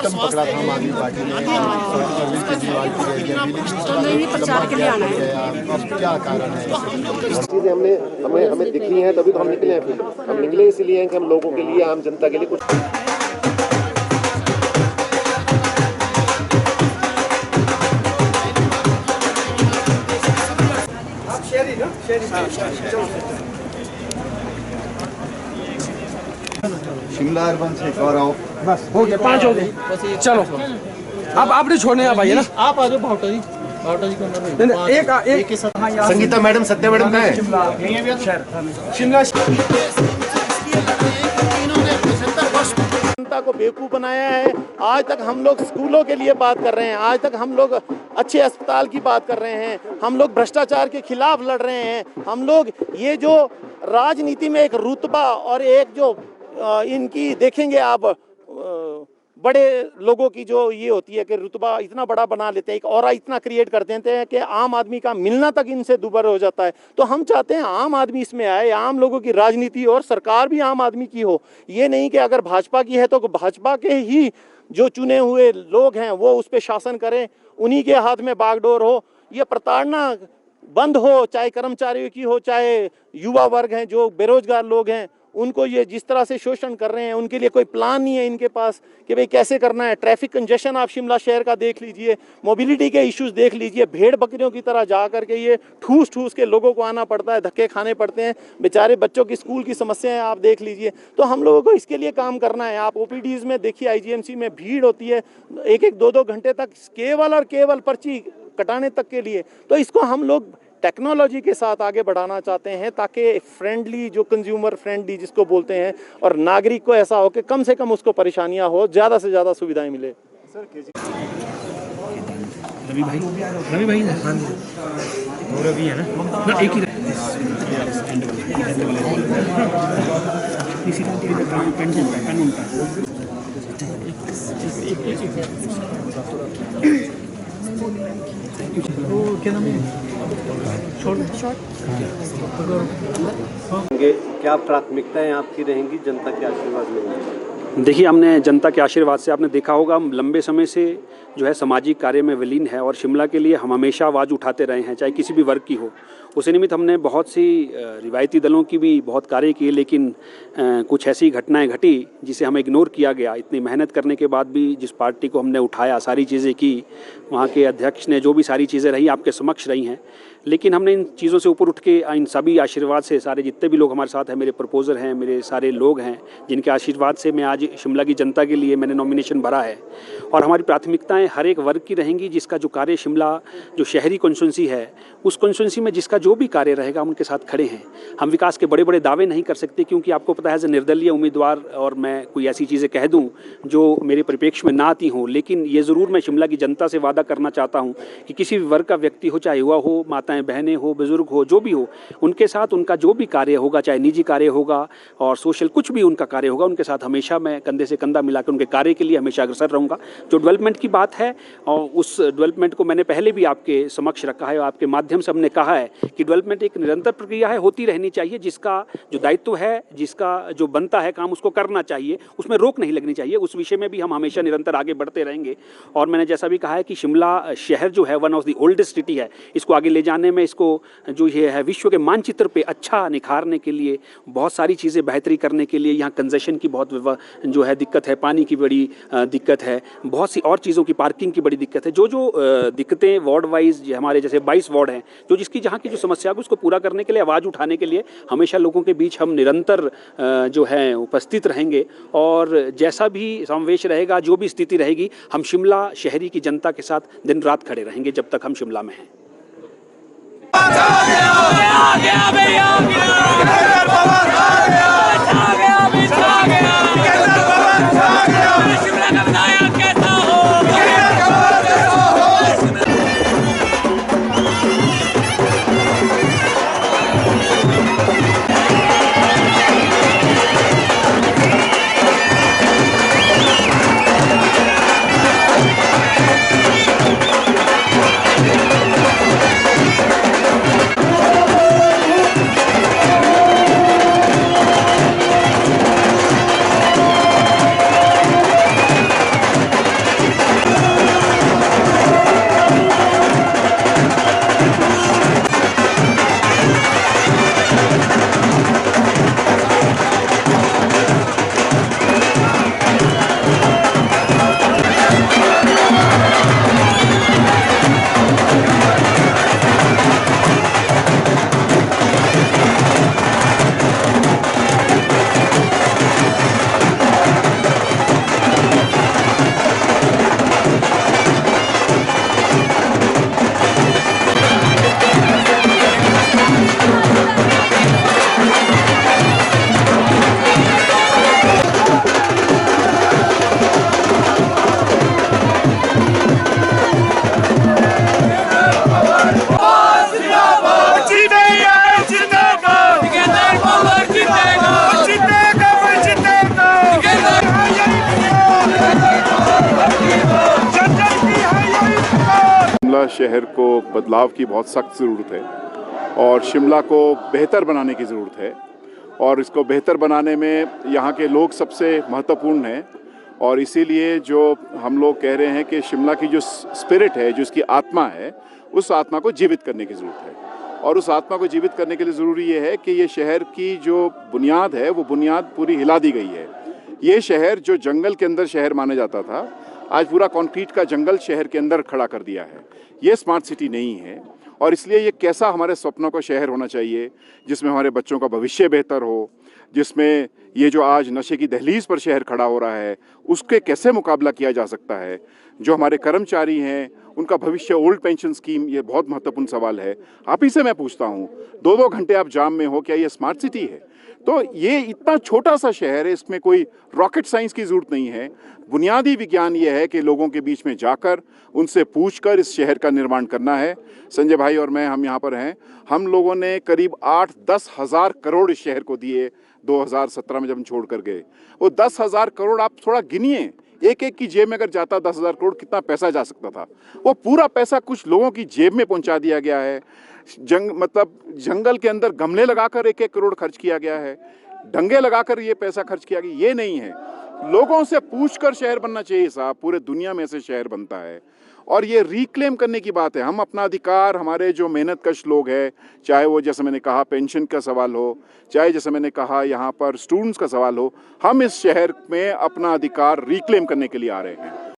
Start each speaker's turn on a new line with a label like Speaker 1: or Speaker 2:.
Speaker 1: Momentum पकड़ा था आम आदमी पार्टी ने अरविंद केजरीवाल की
Speaker 2: नहीं प्रचार के लिए आना है।
Speaker 1: अब क्या कारण है?
Speaker 3: चीजें हमें दिख रही हैं, तभी तो हम निकले हैं। फिर हम निकले इसलिए हैं कि हम लोगों के लिए, आम जनता के लिए कुछ।
Speaker 1: शिमला अर्बन से एक और आओ।
Speaker 4: बस हो गया, 5 हो गए। चलो अब आप नहीं छोड़ने हैं भाई, है ना?
Speaker 5: आप आ जाओ भावटा जी को अंदर
Speaker 4: एक के साथ।
Speaker 3: संगीता मैडम, सत्या मैडम कहाँ है?
Speaker 4: शिमला
Speaker 6: जनता को बेवकूफ़ बनाया है। आज तक हम लोग स्कूलों के लिए बात कर रहे हैं, आज तक हम लोग अच्छे अस्पताल की बात कर रहे हैं, हम लोग भ्रष्टाचार के खिलाफ लड़ रहे हैं। हम लोग ये जो राजनीति में एक रुतबा और एक जो इनकी देखेंगे आप बड़े लोगों की जो ये होती है कि रुतबा इतना बड़ा बना लेते हैं, एक ऑरा इतना क्रिएट कर देते हैं कि आम आदमी का मिलना तक इनसे दूभर हो जाता है। तो हम चाहते हैं आम आदमी इसमें आए, आम लोगों की राजनीति और सरकार भी आम आदमी की हो। ये नहीं कि अगर भाजपा की है तो भाजपा के ही जो चुने हुए लोग हैं वो उस पर शासन करें, उन्हीं के हाथ में बागडोर हो। ये प्रताड़ना बंद हो, चाहे कर्मचारियों की हो, चाहे युवा वर्ग हैं, जो बेरोजगार लोग हैं, उनको ये जिस तरह से शोषण कर रहे हैं, उनके लिए कोई प्लान नहीं है इनके पास कि भाई कैसे करना है। ट्रैफिक कंजेशन आप शिमला शहर का देख लीजिए, मोबिलिटी के इश्यूज देख लीजिए, भेड़ बकरियों की तरह जा करके ये ठूस ठूस के लोगों को आना पड़ता है, धक्के खाने पड़ते हैं, बेचारे बच्चों की स्कूल की समस्याएं आप देख लीजिए। तो हम लोगों को इसके लिए काम करना है। आप ओपीडीज में देखिए, आईजीएमसी में भीड़ होती है 1-1, 2-2 घंटे तक केवल और केवल पर्ची कटाने तक के लिए। तो इसको हम लोग टेक्नोलॉजी के साथ आगे बढ़ाना चाहते हैं ताकि फ्रेंडली, जो कंज्यूमर फ्रेंडली जिसको बोलते हैं, और नागरिक को ऐसा हो कि कम से कम उसको परेशानियां हो, ज़्यादा से ज़्यादा सुविधाएं मिले।
Speaker 5: रवि भाई हाँ जी, रवि है ना, एक ही क्या नाम है?
Speaker 3: क्या प्राथमिकताएं आपकी रहेंगी जनता के आशीर्वाद में?
Speaker 7: देखिए, हमने जनता के आशीर्वाद से, आपने देखा होगा, हम लंबे समय से जो है सामाजिक कार्य में विलीन है और शिमला के लिए हम हमेशा आवाज़ उठाते रहे हैं, चाहे किसी भी वर्ग की हो। उसी निमित्त हमने बहुत सी रिवायती दलों की भी बहुत कार्य किए, लेकिन कुछ ऐसी घटनाएं घटी जिसे हमें इग्नोर किया गया। इतनी मेहनत करने के बाद भी जिस पार्टी को हमने उठाया, सारी चीज़ें की, वहाँ के अध्यक्ष ने जो भी सारी चीज़ें रही आपके समक्ष रही हैं, लेकिन हमने इन चीज़ों से ऊपर उठ के, इन सभी आशीर्वाद से, सारे जितने भी लोग हमारे साथ हैं, मेरे प्रपोजर हैं, मेरे सारे लोग हैं, जिनके आशीर्वाद से मैं आज शिमला की जनता के लिए मैंने नॉमिनेशन भरा है। और हमारी प्राथमिकताएं हर एक वर्ग की रहेंगी। जिसका जो कार्य शिमला जो शहरी कॉन्स्टिट्यूंसी है, उस कॉन्स्टिट्यूंसी में जिसका जो भी कार्य रहेगा हम उनके साथ खड़े हैं। हम विकास के बड़े बड़े दावे नहीं कर सकते, क्योंकि आपको पता है एज ए निर्दलीय उम्मीदवार और मैं कोई ऐसी चीज़ें कह दूं जो मेरे परिप्रेक्ष्य में ना आती हों। लेकिन ये ज़रूर मैं शिमला की जनता से वादा करना चाहता हूँ कि किसी भी वर्ग का व्यक्ति हो, चाहे युवा हो, माताएँ बहनें हो, बुजुर्ग हो, जो भी हो, उनके साथ उनका जो भी कार्य होगा, चाहे निजी कार्य होगा और सोशल कुछ भी उनका कार्य होगा, उनके साथ हमेशा मैं कंधे से कंधा मिलाकर उनके कार्य के लिए हमेशा अग्रसर रहूँगा। जो डेवलपमेंट की बात है, और उस डेवलपमेंट को मैंने पहले भी आपके समक्ष रखा है और आपके माध्यम से हमने कहा है कि डेवलपमेंट एक निरंतर प्रक्रिया है, होती रहनी चाहिए। जिसका जो दायित्व है, जिसका जो बनता है काम, उसको करना चाहिए, उसमें रोक नहीं लगनी चाहिए। उस विषय में भी हम हमेशा निरंतर आगे बढ़ते रहेंगे। और मैंने जैसा भी कहा है कि शिमला शहर जो है one of the oldest city है, इसको आगे ले जाने में, इसको जो ये है विश्व के मानचित्र पे अच्छा निखारने के लिए, बहुत सारी चीज़ें बेहतरी करने के लिए, यहाँ कंजेशन की बहुत जो है दिक्कत है, पानी की बड़ी दिक्कत है, बहुत सी और चीज़ों की, पार्किंग की बड़ी दिक्कत है। जो दिक्कतें वार्ड वाइज हमारे जैसे 22 वार्ड हैं, जो जिसकी जहाँ की जो समस्या है उसको पूरा करने के लिए, आवाज़ उठाने के लिए हमेशा लोगों के बीच हम निरंतर जो है उपस्थित रहेंगे। और जैसा भी समावेश रहेगा, जो भी स्थिति रहेगी, हम शिमला शहरी की जनता के साथ दिन रात खड़े रहेंगे जब तक हम शिमला में हैं।
Speaker 2: शिमला शहर को बदलाव की बहुत सख्त ज़रूरत है और शिमला को बेहतर बनाने की ज़रूरत है और इसको बेहतर बनाने में यहाँ के लोग सबसे महत्वपूर्ण हैं और इसीलिए जो हम लोग कह रहे हैं कि शिमला की जो स्पिरिट है, जो उसकी आत्मा है, उस आत्मा को जीवित करने की ज़रूरत है और उस आत्मा को जीवित करने के लिए ज़रूरी ये है कि ये शहर की जो बुनियाद है वो बुनियाद पूरी हिला दी गई है। ये शहर जो जंगल के अंदर शहर माना जाता था, आज पूरा कंक्रीट का जंगल शहर के अंदर खड़ा कर दिया है। ये स्मार्ट सिटी नहीं है और इसलिए ये कैसा हमारे सपनों का शहर होना चाहिए जिसमें हमारे बच्चों का भविष्य बेहतर हो, जिसमें ये जो आज नशे की दहलीज पर शहर खड़ा हो रहा है उसके कैसे मुकाबला किया जा सकता है। जो हमारे कर्मचारी हैं उनका भविष्य, ओल्ड पेंशन स्कीम, ये बहुत महत्वपूर्ण सवाल है। आप ही से मैं पूछता हूँ, 2-2 घंटे आप जाम में हो, क्या ये स्मार्ट सिटी है? तो ये इतना छोटा सा शहर है, इसमें कोई रॉकेट साइंस की ज़रूरत नहीं है। बुनियादी विज्ञान ये है कि लोगों के बीच में जाकर उनसे पूछकर इस शहर का निर्माण करना है। संजय भाई और मैं, हम यहाँ पर हैं, हम लोगों ने करीब 8-10 हज़ार करोड़ इस शहर को दिए 2017 में जब हम छोड़ कर गए। वो 10,000 करोड़ आप थोड़ा गिनिए, एक एक की जेब में अगर जाता 10,000 करोड़, कितना पैसा जा सकता था। वो पूरा पैसा कुछ लोगों की जेब में पहुंचा दिया गया है। मतलब जंगल के अंदर गमले लगाकर 1-1 करोड़ खर्च किया गया है, डंगे लगाकर ये पैसा खर्च किया गया। ये नहीं है, लोगों से पूछकर शहर बनना चाहिए साहब। पूरे दुनिया में से शहर बनता है और ये रिक्लेम करने की बात है। हम अपना अधिकार, हमारे जो मेहनतकश लोग हैं, चाहे वो जैसे मैंने कहा पेंशन का सवाल हो, चाहे जैसे मैंने कहा यहाँ पर स्टूडेंट्स का सवाल हो, हम इस शहर में अपना अधिकार रिक्लेम करने के लिए आ रहे हैं।